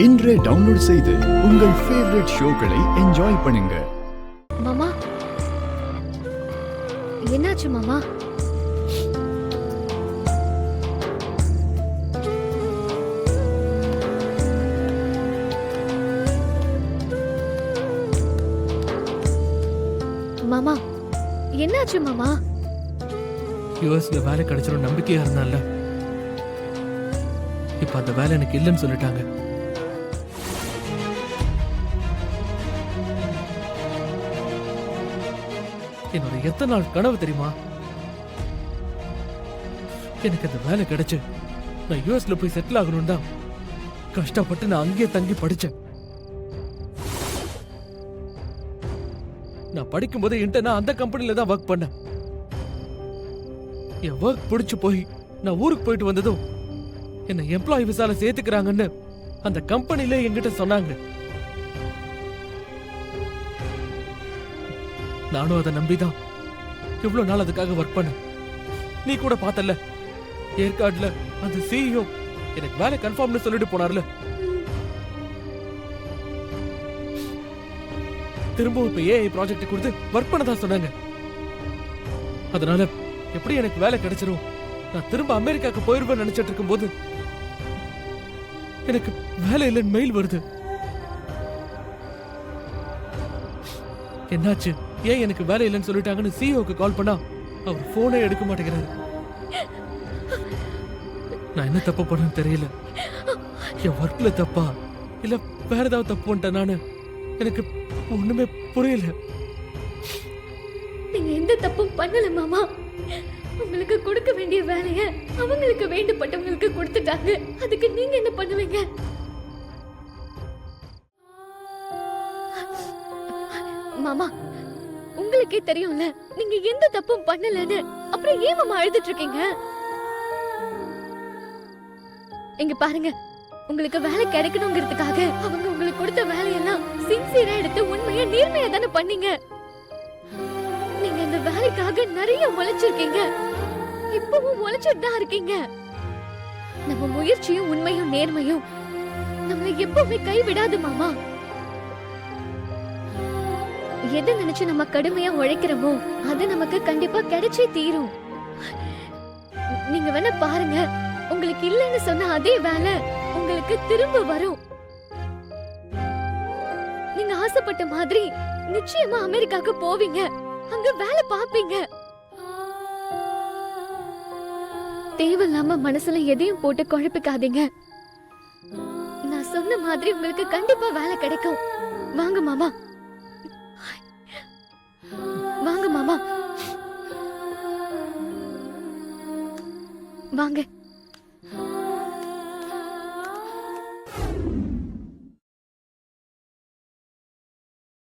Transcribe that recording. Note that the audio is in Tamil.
இன்றே டவுன்லோட் செய்து உங்கள் ஃபேவரட் ஷோக்களை என்ஜாய் பண்ணுங்க. மாமா, என்னாச்சு மாமா? மாமா, என்னாச்சு மாமா? யுஎஸ்ல வேலை கிடைச்சிடும் நம்பிக்கையா இருந்தால இப்ப அந்த வேலை எனக்கு இல்லைன்னு சொல்லிட்டாங்க. என்னோட எத்தனை நாள் கனவு தெரியுமா? எனக்கு அந்த வேலை கிடைச்சு நான் யுஎஸ்ல போய் செட்டில் ஆகணும் தான் கஷ்டப்பட்டு நான் அங்கேயே தங்கி படிச்சேன். நான் படிக்கும் போது இன்டர்னா அந்த கம்பெனில தான் ஒர்க் பண்ணேன். என் ஒர்க் பிடிச்சு போய் நான் ஊருக்கு போயிட்டு வந்ததும் என்ன எம்ப்ளாயி விசால சேர்த்துக்கிறாங்கன்னு அந்த கம்பெனில என்கிட்ட சொன்னாங்க. நானும் அதை நம்பிதான் இவ்வளவு நாள் அதுக்காக ஒர்க் பண்ண. நீ கூட பார்த்தல ஏற்காடுல அந்த சிஇஓ எனக்கு வேலை கன்ஃபார்ம்னு சொல்லிட்டு போனார்ல. திரும்பவும் இப்ப ஏஐ ப்ராஜெக்ட் கொடுத்து ஒர்க் பண்ணதா சொன்னாங்க. அதனால எப்படி எனக்கு வேலை கிடைச்சிரும், நான் திரும்ப அமெரிக்காக்கு போயிருவேன் நினைச்சிட்டு இருக்கும் போது எனக்கு வேலை இல்லைன்னு மெயில் வருது. என்னாச்சு, ஏன் எனக்கு வேலை இல்லைன்னு சொல்லிட்டாங்கன்னு சிஇஓக்கு கால் பண்ணா அவர் போனே எடுக்க மாட்டேங்கிறாரு. நான் என்ன தப்பு பண்ணேன்னு தெரியல. என் ஒர்க்ல தப்பா இல்ல வேற ஏதாவது தப்பு பண்ணிட்டேன் நானு, எனக்கு ஒண்ணுமே புரியல. நீங்க எந்த தப்பும் பண்ணல மாமா. உங்களுக்கு கொடுக்க வேண்டிய வேலைய அவங்களுக்கு வேண்டப்பட்டவங்களுக்கு கொடுத்துட்டாங்க. அதுக்கு நீங்க என்ன பண்ணுவீங்க? மாமா, உங்களுக்கே தெரியும்ல நீங்க எந்த தப்பும் பண்ணலன்னு. அப்புறம் ஏன் மாமா அழுதுட்டு இருக்கீங்க? இங்க பாருங்க, உங்களுக்கு வேலை கிடைக்கணுங்கிறதுக்காக அவங்க உங்களுக்கு கொடுத்த வேலையெல்லாம் சின்சியரா எடுத்து உண்மையா நேர்மையா தானே பண்ணீங்க. நீங்க இந்த வேலைக்காக நிறைய உழைச்சிருக்கீங்க, இப்பவும் உழைச்சிட்டு தான் இருக்கீங்க. நம்ம முயற்சியும் உண்மையும் நேர்மையும் நம்மளை எப்பவுமே கைவிடாது மாமா. எதை நினைச்சு நம்ம கடுமையா உழைக்கிறோமோ அது நமக்கு கண்டிப்பா கிடைச்சே தீரும். நீங்க வேணா பாருங்க, உங்களுக்கு இல்லைன்னு சொன்ன அதே வேலை உங்களுக்கு திரும்ப வரும். நீங்க ஆசைப்பட்ட மாதிரி நிச்சயமா அமெரிக்காக்கு போவீங்க, அங்க வேலை பாப்பீங்க. தேவையில்லாம மனசுல எதையும் போட்டு குழப்பிக்காதீங்க. நான் சொன்ன மாதிரி உங்களுக்கு கண்டிப்பா வேலை கிடைக்கும். வாங்க மாமா, வாங்க மாமா, வாங்க.